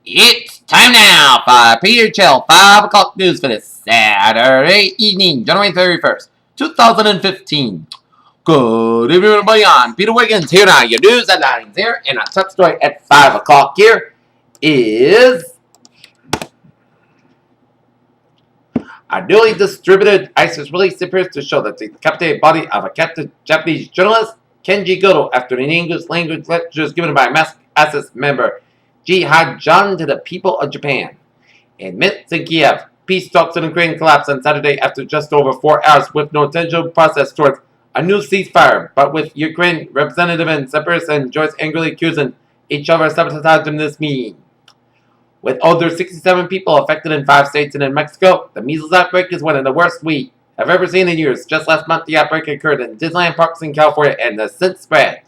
It's time now for Peter Chill 5 o'clock news for this Saturday evening, January 31st, 2015. Good evening, everybody. I'm Peter Wiggins. Here now, your news headlines here, and our top story at 5 o'clock here is a newly distributed ISIS release appears to show that the decapitated body of a captive Japanese journalist, Kenji Goto, after an English language lecture given by a masked ISIS member, Jihad John, to the people of Japan. In Minsk and Kiev, peace talks in Ukraine collapsed on Saturday after just over 4 hours with no tangible process towards a new ceasefire, but with Ukraine representative and separatists and Joyce angrily accusing each other of sabotaging this meeting. With over 67 people affected in 5 states and in Mexico, the measles outbreak is one of the worst we have ever seen in years. Just last month, the outbreak occurred in Disneyland parks in California and has since spread.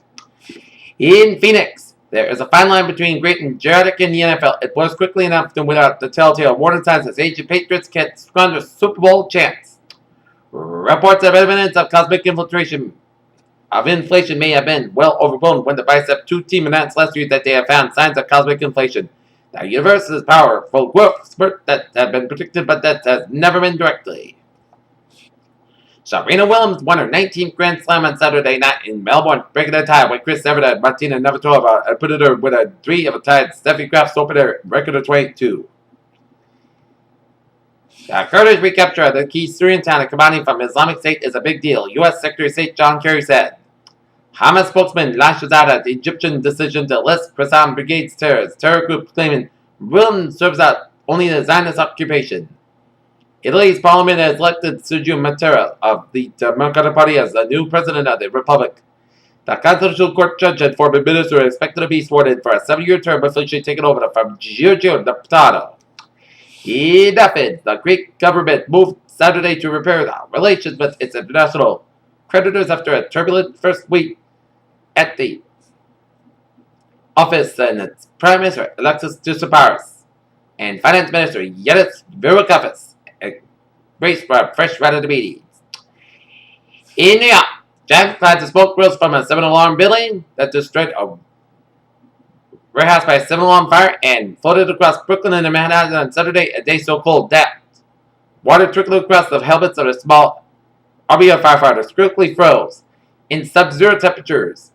In Phoenix, there is a fine line between great and chaotic in the NFL. It blows quickly enough to without the telltale warning signs as aging Patriots can't squander Super Bowl chance. Reports of evidence of cosmic infiltration of inflation may have been well overblown when the Bicep 2 team announced last week that they have found signs of cosmic inflation. The universe's powerful growth spurt that had been predicted, but that has never been directly. Serena Williams won her 19th Grand Slam on Saturday night in Melbourne, breaking a tie with Chris Evert and Martina Navratilova and put her with a 3 of a tie. Steffi Graf's opened her record of 22. The Kurdish recapture of the key Syrian town of Kobani from Islamic State is a big deal, U.S. Secretary of State John Kerry said. Hamas spokesman lashes out at the Egyptian decision to list Qassam Brigade's terror group claiming Williams serves out only the Zionist occupation. Italy's parliament has elected Sergio Matera of the Democratic Party as the new president of the republic. The Constitutional Court judge and former minister are expected to be sworn in for a 7-year term officially taken over from Giorgio Napolitano. In Athens, the Greek government moved Saturday to repair the relations with its international creditors after a turbulent first week at the office, and its Prime Minister Alexis Tsipras and Finance Minister Yanis Varoufakis embraced for a fresh round of the meetings. In New York, giant clouds of smoke rose from a 7-alarm building that destroyed a warehouse by a 7-alarm fire and floated across Brooklyn and Manhattan on Saturday, a day so cold that water trickled across the helmets of a small army of firefighters quickly froze in sub-zero temperatures.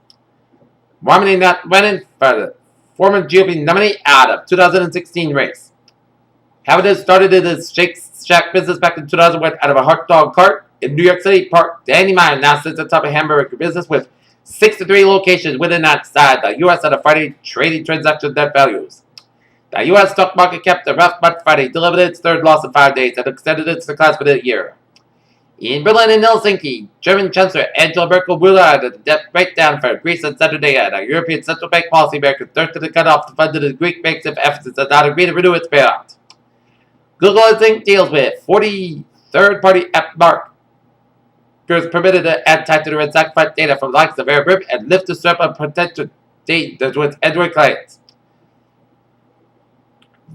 Romney not running for the former GOP nominee out of 2016 race. Having started his Shake Shack business back in 2001 out of a hot dog cart in New York City, Park Danny Meyer now sits atop a hamburger business with 63 locations within and outside the U.S. on a Friday trading transaction net values. The U.S. stock market kept a rough month Friday, delivered its third loss in 5 days, and extended its decline for the year. In Berlin and Helsinki, German Chancellor Angela Merkel ruled out a debt breakdown for Greece on Saturday, and a European Central Bank policymaker threatened to cut off the funds of the Greek banks if Ephesus does not agree to renew its bailout. Google has inked deals with 40 third-party app marketers permitted to add time to the ransack fund data from the likes of Airbnb and lift the serve on potential data with Android clients.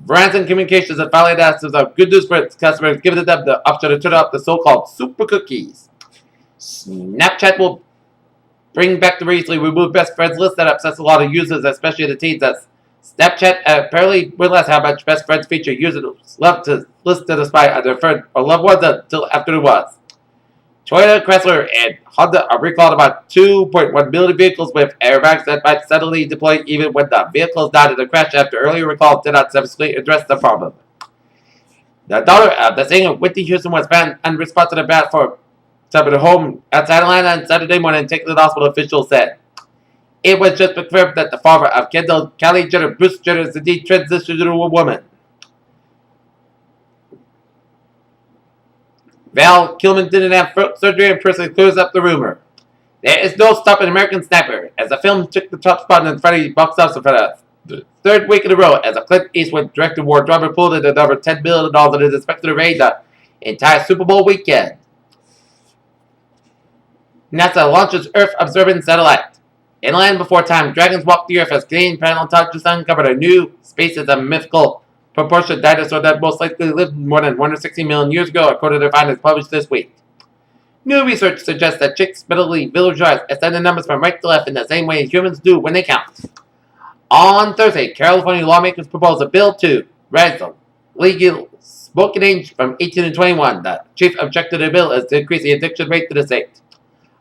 Verizon Communications has finally announced some good news for its customers, giving them the option to turn off the so-called super cookies. Snapchat will bring back the recently removed best friends list that upsets a lot of users, especially the teens. As Snapchat apparently realized how much best friends feature users love to list to despite on their friend or loved ones until after it was. Toyota, Chrysler, and Honda are recalled about 2.1 million vehicles with airbags that might suddenly deploy even when the vehicles died in a crash after earlier recalls did not successfully address the problem. The daughter of the singer Whitney Houston was found unresponsive and bad for some of the home outside Atlanta on Saturday morning, taken to the hospital, officials said. It was just confirmed that the father of Kendall, Kylie Jenner, Bruce Jenner, is indeed transitioned to a woman. Val Kilmer didn't have throat surgery and personally clears up the rumor. There is no stopping American Sniper, as the film took the top spot in Friday box office for the third week in a row, as a Clint Eastwood directed war drama pulled in another $10 billion that is expected to raise the entire Super Bowl weekend. NASA launches Earth-observing satellite. In land before time, dragons walked the Earth as Canadian paleontologists uncovered a new species of mythical proportion dinosaur that most likely lived more than 160 million years ago, according to findings published this week. New research suggests that chicks mentally visualize ascending numbers from right to left in the same way humans do when they count. On Thursday, California lawmakers proposed a bill to raise the legal smoking age from 18 to 21. The chief objected to the bill is to increase the addiction rate to the state.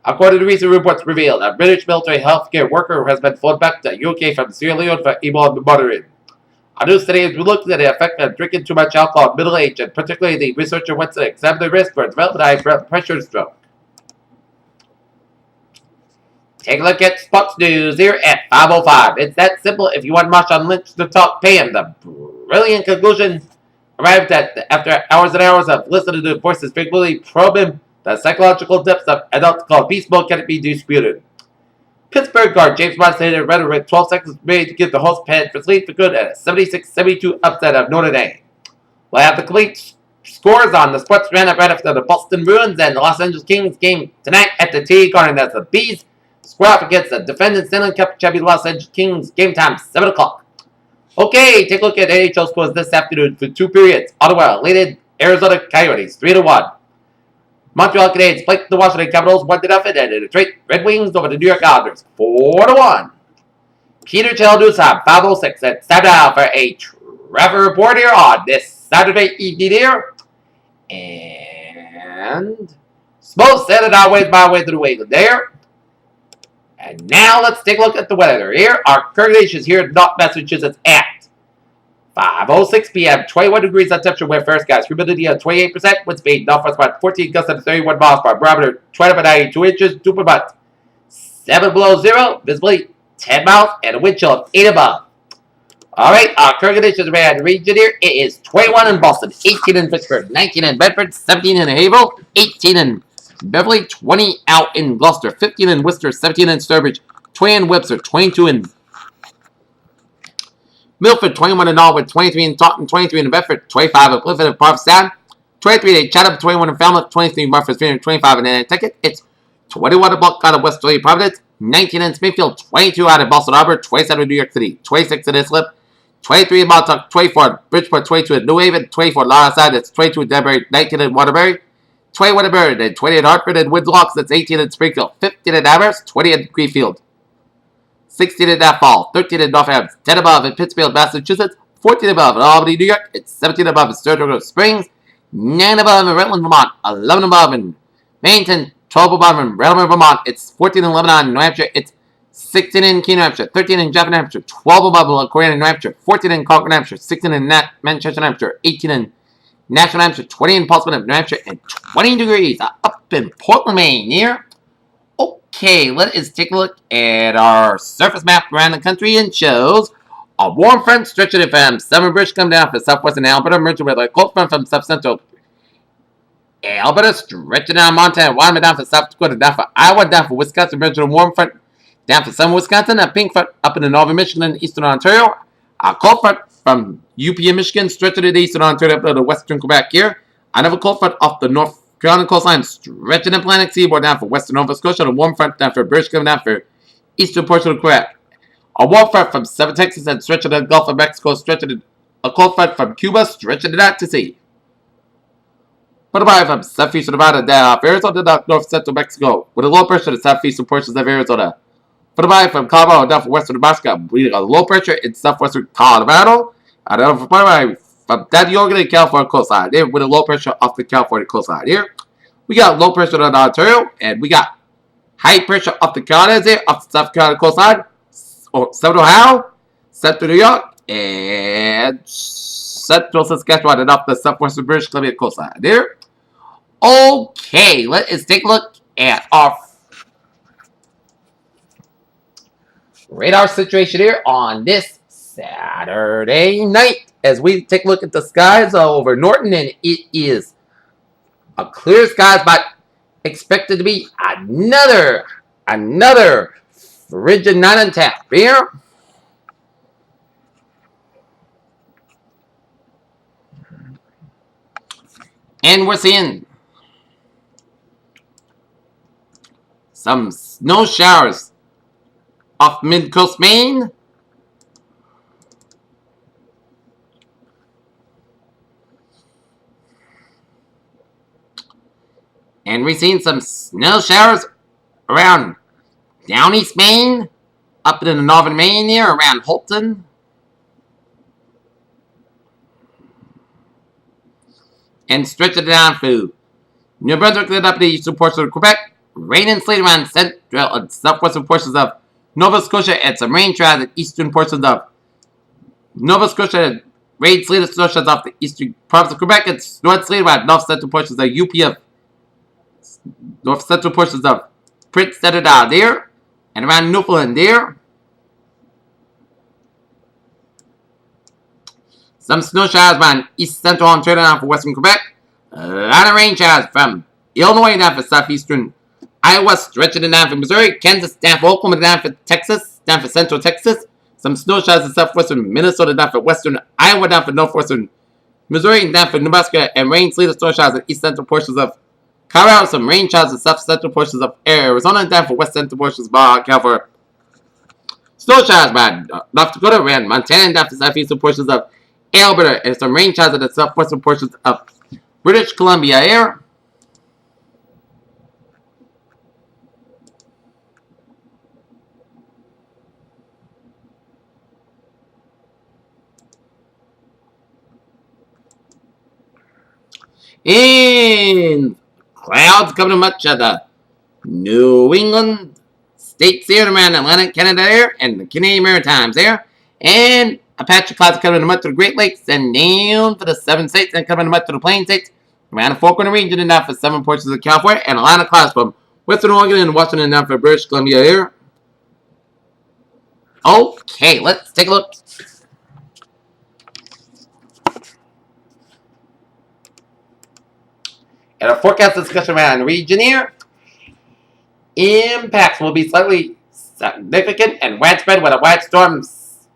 According to recent reports revealed, a British military healthcare worker has been flown back to UK from Sierra Leone for Ebola monitoring. A new study has looked at the effect of drinking too much alcohol in middle age, and particularly the researcher went to examine the risk for developing high blood pressure and stroke. Take a look at sports news here at 5:05. It's that simple. If you want Marshawn Lynch to talk, pay him. The brilliant conclusion arrived at after hours and hours of listening to voices frequently probing the psychological depths of adults called beast mode cannot be disputed. Pittsburgh guard James Washington had run with 12 seconds remaining to give the host Penn for lead for good at a 76-72 upset of Notre Dame. We'll have the complete scores on the sports roundup right after the Boston Bruins and the Los Angeles Kings game tonight at the TD Garden as the Bees square up against the defending Stanley Cup champion Los Angeles Kings. Game time 7 o'clock. Okay, take a look at NHL scores this afternoon for 2 periods. Ottawa leading Arizona Coyotes 3-1. Montreal Canadiens played the Washington Capitals 1-0, and the Detroit Red Wings over the New York Islanders 4-1. Peter Chaldusa 5:06. It's time now for a Trevor report here on this Saturday evening here. And Smoke said it outweighs my way to the Wiggins there. And now let's take a look at the weather here. Our current conditions here in North Massachusetts at 5:06 p.m. 21 degrees on temperature, wind first, guys. Humidity at 28%. Wind speed northwest about 14 gusts at 31 miles per hour. Barometer 92 inches. Dew about 7 below zero. Visibility 10 miles and a wind chill of 8 above. Alright, our current conditions around the region here. It is 21 in Boston, 18 in Pittsburgh, 19 in Bedford, 17 in Haverhill, 18 in Beverly, 20 out in Gloucester, 15 in Worcester, 17 in Sturbridge, 20 in Webster, 22 in Milford, 21 in Norwood, 23 in Taunton, 23 in Bedford, 25 in Clifford and Provincetown, 23 in Chatham, 21 in Falmouth, 23 in Murfreesboro, 25 in Nantucket. It's 21 in Buck out of West Philly, Providence, 19 in Smithfield, 22 out of Boston Harbor, 27 in New York City, 26 in Islip, 23 in Montauk, 24 in Bridgeport, 22 in New Haven, 24 in Longside, that's 22 in Denbury, 19 in Waterbury, 21 in Meriden, 20 in Hartford and Windlocks, that's 18 in Springfield, 15 in Amherst, 20 in Greenfield, 16 in Naphal, 13 in Northampton, 10 above in Pittsfield, Massachusetts, 14 above in Albany, New York, it's 17 above in Sturgeon Springs, 9 above in Rutland, Vermont, 11 above in Maynton, 12 above in Bremerton, Vermont, it's 14 in Lebanon, New Hampshire, it's 16 in Keene, New Hampshire, 13 in Jaffna, New Hampshire, 12 above in Laconia, New Hampshire, 14 in Concord, New Hampshire, 16 in Manchester, New Hampshire, 18 in Nashville, New Hampshire, 20 in Portsmouth, New Hampshire, and 20 degrees up in Portland, Maine here. Okay, let us take a look at our surface map around the country and shows a warm front stretching from southern British come down from southwestern Alberta, merging with a cold front from south central Alberta, stretching down Montana, Wyoming down for South Dakota, down for Iowa, down for Wisconsin, merging a warm front down for southern Wisconsin, a pink front up in the northern Michigan and eastern Ontario, a cold front from UP in Michigan, stretching to the eastern Ontario up to the western Quebec here, another cold front off the North Carolina coastline, stretching the Atlantic seaboard down for western Nova Scotia, a warm front down for British Columbia, down for eastern portion of Quebec. A warm front from southern Texas and stretching to the Gulf of Mexico, stretching a cold front from Cuba, stretching it out to sea. Put a from southeastern Nevada down off Arizona to north central Mexico, with a low pressure to southeastern portions of Arizona. Put a from Colorado down for western Nebraska, with a low pressure in southwestern Colorado. And over from that Oregon California coastline there with a low pressure off the California coastline here. We got low pressure on Ontario, and we got high pressure off the Carolinas there, off the South Carolina coastline, Southern Ohio, Central New York, and Central Saskatchewan, and off the southwestern British Columbia coastline there. Okay, let us take a look at our radar situation here on this Saturday night as we take a look at the skies over Norton, and it is a clear skies, but expected to be another frigid night on tap here. And we're seeing some snow showers off mid-coast Maine. And we've seen some snow showers around down East Maine, up in the northern Maine here around Holton. And stretching it down through New Brunswick, then up the eastern portion of Quebec. Rain and sleet around central and southwestern portions of Nova Scotia and some rain showers in eastern portions of Nova Scotia. Rain, sleet, and snow showers off the eastern province of Quebec and snow and sleet around north central portions of UP of north central portions of Prince Edward there and around Newfoundland there. Some snow showers around east central Ontario down for western Quebec. A lot of rain showers from Illinois down for southeastern Iowa, stretching down for Missouri, Kansas down for Oklahoma, down for Texas, down for central Texas. Some snow showers in southwestern Minnesota, down for western Iowa, down for northwestern Missouri, down for Nebraska, and rain, sleet, and snow showers in east central portions of Colorado. Some rain showers in south central portions of Arizona, down for west central portions of California. Snow showers by North Dakota, around Montana, down for southeastern portions of Alberta, and some rain showers in the southwestern portions of British Columbia air. And clouds coming to much of the New England states here around Atlantic Canada there and the Canadian Maritimes there. And a patch of clouds coming to much of the Great Lakes and down for the 7 states and coming to much of the Plain states around the Four Corner region and down for 7 portions of California. And a line of clouds from Western Oregon and Washington down for British Columbia here. Okay, let's take a look. And a forecast discussion around the region here. Impacts will be slightly significant and widespread with a wide storms.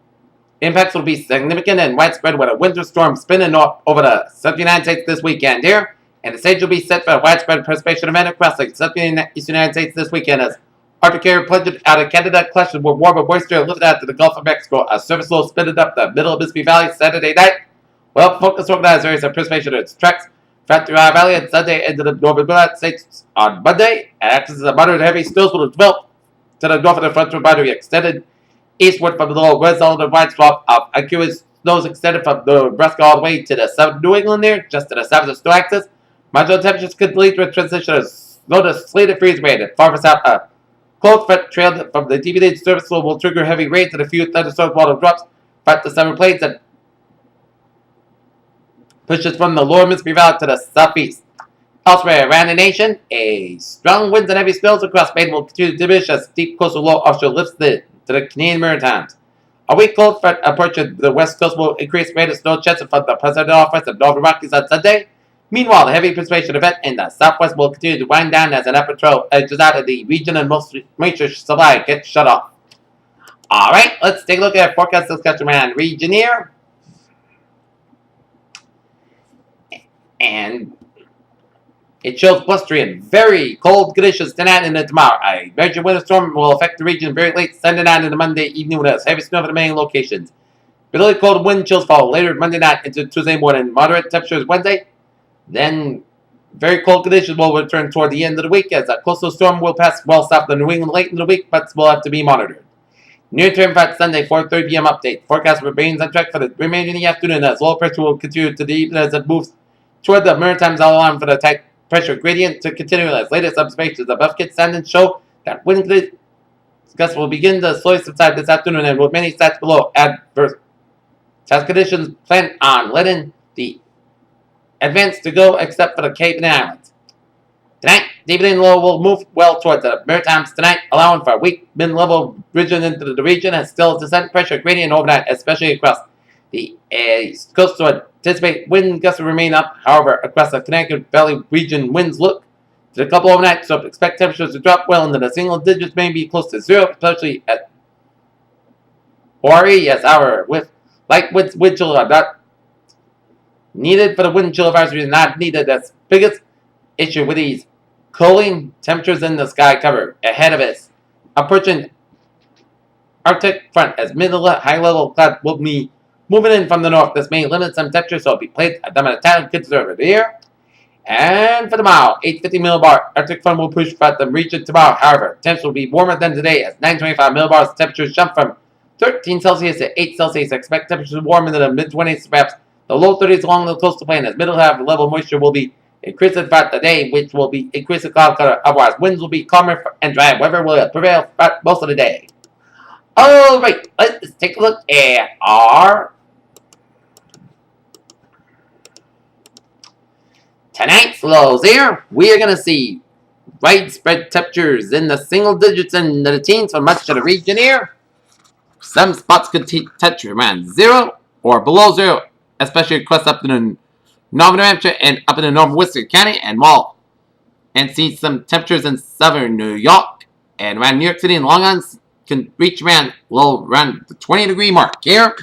Impacts will be significant and widespread with a winter storm spinning over the southern United States this weekend here. And the stage will be set for a widespread precipitation event across the southern eastern United States this weekend as Arctic air plunged out of Canada, clashed with warmer moisture lifted out to the Gulf of Mexico. A surface low spinning up the middle of Mississippi Valley Saturday night. Well, focus organized areas of precipitation in its tracks throughout the Ohio Valley and Sunday into the northern United States on Monday. And axis of moderate heavy snows will develop to the north of the frontal boundary, extended eastward from the lower horizontal and wide swath of aqueous snows extended from Nebraska all the way to the southern New England there, just to the south of the snow axis. Marginal temperatures could lead to a transition of snow to sleet and freeze rain. And farther south, a cold front trail from the deviated surface will trigger heavy rains and a few thunderstorms while it drops back to summer plains and pushes from the lower Mississippi Valley to the southeast. Elsewhere around the nation, a strong winds and heavy spills across Maine will continue to diminish as steep coastal low offshore lifts to the Canadian Maritimes. A weak cold front approaching the west coast will increase rate of snow chances from the Pacific Northwest and Northern Rockies on Sunday. Meanwhile, the heavy precipitation event in the southwest will continue to wind down as an upper trough edges out of the region and most major supply gets shut off. Alright, let's take a look at forecast discussion around the region here. And it shows blustery and very cold conditions tonight and tomorrow. A major winter storm will affect the region very late Sunday night and Monday evening with heavy snow for the main locations. Bitterly cold wind chills fall later Monday night into Tuesday morning. Moderate temperatures Wednesday. Then very cold conditions will return toward the end of the week as a coastal storm will pass well south of New England late in the week, but will have to be monitored. Near term for Sunday, 4:30 p.m. update. Forecast remains on track for the remainder of the afternoon as low pressure will continue to deepen as it moves toward the Maritimes, allowing for the tight pressure gradient to continue as latest observations above standards show that wind gusts will begin to slowly subside this afternoon and with many sites below adverse conditions plan on letting the advance to go except for the Cape and Islands. Tonight, deepening low will move well towards the Maritimes tonight, allowing for a weak mid-level region into the region and still descent pressure gradient overnight, especially across the east coast. So anticipate wind gusts will remain up. However, across the Connecticut Valley region, winds look to the couple overnight, so expect temperatures to drop well into the single digits, maybe close to zero, especially at Hawaii. Yes, our with light wind chill are not needed for the wind chill advisory is not needed. That's biggest issue with these cooling temperatures in the sky cover ahead of us. Approaching Arctic front as high level clouds will be moving in from the north. This may limit some temperatures, so it'll be placed at the time conservative here. And for tomorrow, 850 millibar. Arctic front will push throughout the region tomorrow. However, temps will be warmer than today as 925 millibars. Temperatures jump from 13 Celsius to 8 Celsius. Expect temperatures warm into the mid-20s, perhaps the low 30s along the coastal plain as middle half level moisture will be increasing throughout the day, which will be increasing cloud cover. Otherwise, winds will be calmer and dry. Weather will prevail throughout most of the day. Alright, let's take a look at our tonight's lows here. We are going to see widespread temperatures in the single digits and the teens for much of the region here. Some spots could touch around 0 or below 0, especially across up in the Northern New Hampshire and up in the northern Worcester County and Wall. And see some temperatures in southern New York and around New York City and Long Island can reach around the 20-degree mark here.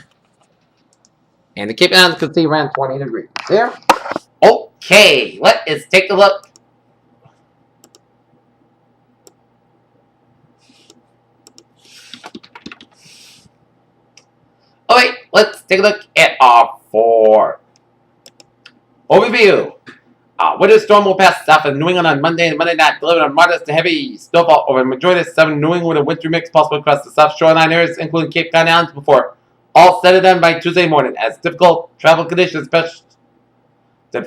And the Cape Islands can see around 20 degrees here. Okay, let us take a look. Alright, let's take a look at our 4 overview. Winter storm will pass south of New England on Monday and Monday night, delivering a modest to heavy snowfall over the majority of southern New England with a wintry mix possible across the south shoreline areas, including Cape Cod Islands, before all said and done by Tuesday morning, as difficult travel conditions, especially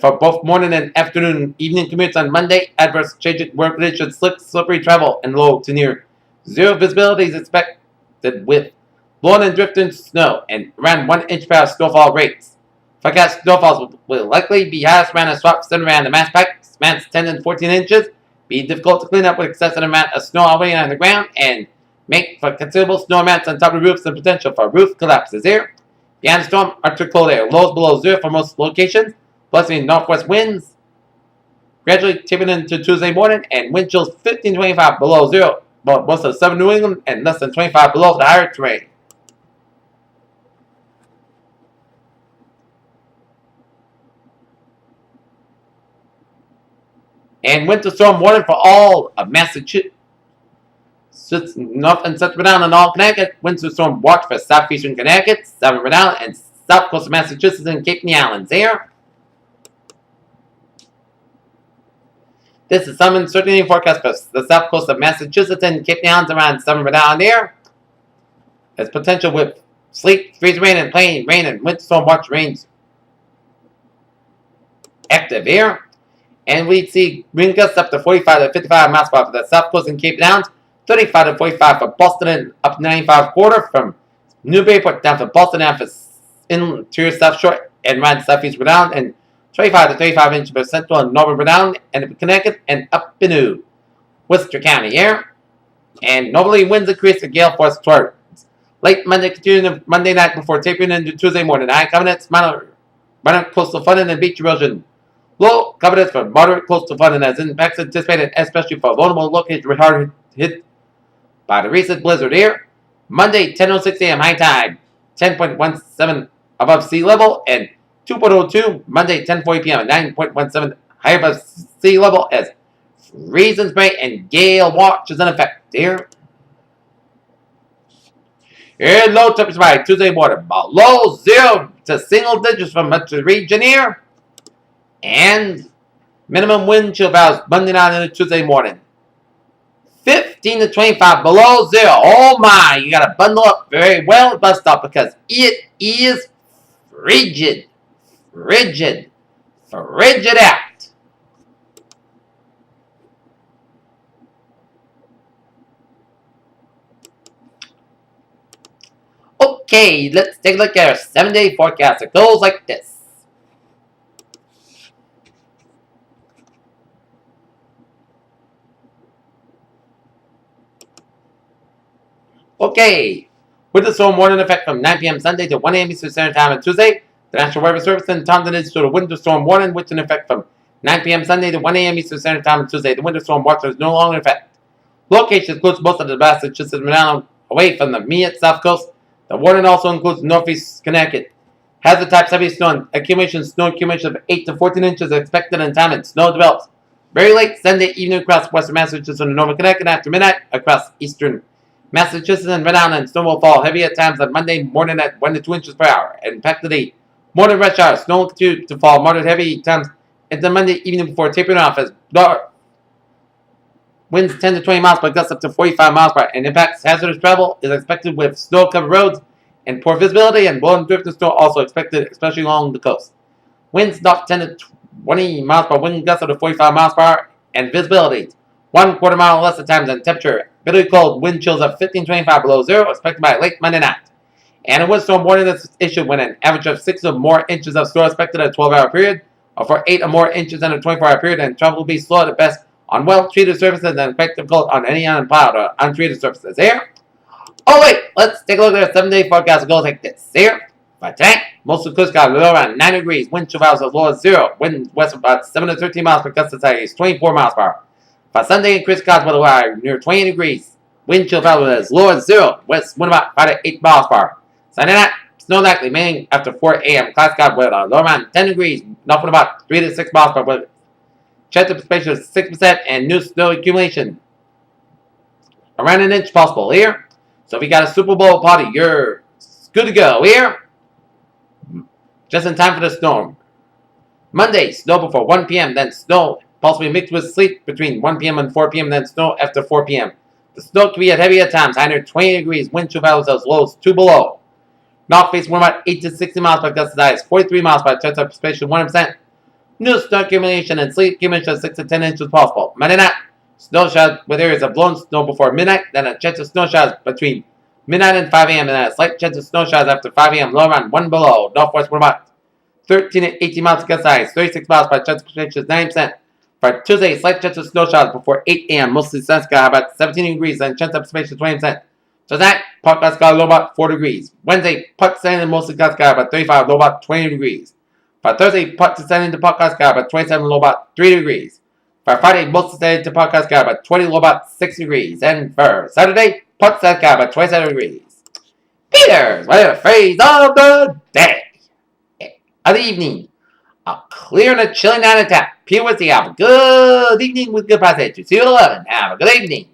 for both morning and afternoon evening commutes on Monday. Adverse changing weather conditions, slick, slippery travel, and low to near 0 visibility is expected with blowing and drifting snow and around 1 inch per hour snowfall rates. Forecast snowfalls will likely be highest around the swaps centered around the Mass Pike, spans 10 and 14 inches. Be difficult to clean up with excessive amount of snow already on the ground and make for considerable snow amounts on top of roofs and potential for roof collapses here. Beyond the storm, Arctic cold air, lows below 0 for most locations, blustering northwest winds, gradually tipping into Tuesday morning, and wind chills 15 to 25 below 0, but most of southern New England and less than 25 below the higher terrain. And winter storm warning for all of Massachusetts, North and Central Rhode Island, and all Connecticut. Winter storm watch for southeastern Connecticut, southern Rhode Island, and south coast of Massachusetts and Cape and the Islands there. This is some uncertainty forecast for the south coast of Massachusetts and Cape and the Islands around southern Rhode Island there. There's potential with sleet, freeze rain, and plain rain and winter storm watch rains active here. And we'd see wind gusts up to 45 to 55 miles per hour for the south coast and Cape Downs, 35 to 45 for Boston and up 95 quarter from Newburyport down for Boston down for interior South Shore and around southeast Rhode Island, and 25 to 35 inches for central and northern Rhode Island and Connecticut and up into Worcester County here. And normally winds increase to gale force towards late Monday, continuing Monday night before tapering into Tuesday morning. High covenants, moderate coastal flooding and beach erosion. Low covenants for moderate coastal flooding as impacts anticipated, especially for vulnerable locations hard hit by the recent blizzard here. Monday, 10:06 a.m. high tide, 10.17 above sea level, and 2.02 Monday, 10:40 p.m. 9.17 high above sea level as freezing spray and gale watch is in effect here. Here, low temperatures by Tuesday morning, below 0 to single digits from much of the region here. And minimum wind chill values Monday night and Tuesday morning, 15 to 25 below 0. Oh my, you gotta bundle up very well at bus stop because it is frigid out. Okay, let's take a look at our 7-day forecast. It goes like this. Okay, with the storm warning effect from 9 p.m. Sunday to 1 a.m. Eastern Standard Time on Tuesday, the National Weather Service and Tom issued a winter storm warning, which in effect from 9 p.m. Sunday to 1 a.m. Eastern Standard Time on Tuesday. The winter storm watch is no longer in effect. Location includes most of the Massachusetts and Rhode Island away from the immediate south coast. The warning also includes northeast Connecticut. Hazard types heavy snow and snow accumulation of 8 to 14 inches expected in time, and snow develops very late Sunday evening across western Massachusetts and northern Connecticut after midnight across eastern Massachusetts and Rhode Island, and snow will fall heavy at times on Monday morning at 1 to 2 inches per hour. And impact of the morning rush hour, snow will continue to fall moderate heavy times into Monday evening before tapering off as winds 10 to 20 miles per gust up to 45 miles per hour, and impacts hazardous travel is expected with snow-covered roads and poor visibility, and blowing drift and snow also expected, especially along the coast. Winds knock 10 to 20 miles per wind gusts up to 45 miles per hour, and visibility 1/4 mile less at times, and temperature bitterly cold, wind chills of 15-25 below zero, expected by late Monday night. And a windstorm warning is issued when an average of 6 or more inches of snow expected in a 12-hour period, or for 8 or more inches in a 24-hour period, and travel will be slow at best on well-treated surfaces and effective cold on any unplowed or untreated surfaces. Here. Oh wait, let's take a look at the 7-day forecast. It goes like this. Here. For tonight, most of the coast got low around 9 degrees. Wind chill values as low as 0. Wind west about 7 to 13 miles per gust is 24 miles per hour. For Sunday in Chris Scott weather wire near 20 degrees. Wind chill value as low as 0. West wind about 5 to 8 miles per hour. Sunday night, snow likely mainly after 4 a.m. Class Scott weather low around 10 degrees. North about 3 to 6 miles per hour. Chance of precipitation is 6% and new snow accumulation around an inch possible here. So if you got a Super Bowl party, you're good to go here. Just in time for the storm. Monday, snow before 1 p.m., then snow possibly mixed with sleet between 1 p.m. and 4 p.m., then snow after 4 p.m. The snow can be at heavy at times, high near 20 degrees, wind chill values as low as 2 below. North face wind about 8 to 60 miles per gust is 43 miles per hour, chance of precipitation 1%. New snow accumulation and sleet accumulation of 6 to 10 inches possible. Monday night, snow showers with areas of blown snow before midnight, then a chance of snow showers between midnight and 5 a.m., and then a slight chance of snow showers after 5 a.m., low around 1 below. Northwest wind about 13 to 18 miles per gust 36 miles per hour, chance of precipitation is 9%. For Tuesday, slight chance of snow showers before 8 a.m., mostly sun sky about 17 degrees, and chance of precipitation is 20%. Tonight, part sky sky low about 4 degrees. Wednesday, part sunny and mostly cloud sky about 35, low about 20 degrees. For Thursday, part sunny to part cloud sky about 27, low about 3 degrees. For Friday, mostly sunny to part cloud sky about 20, low about 6 degrees. And for Saturday, part sunny sky about 27 degrees. Peter's weather phrase of the day. Of the evening. A clear and a chilly night attack. Peter Witty, have a good evening with good passage. See you at 11. Have a good evening.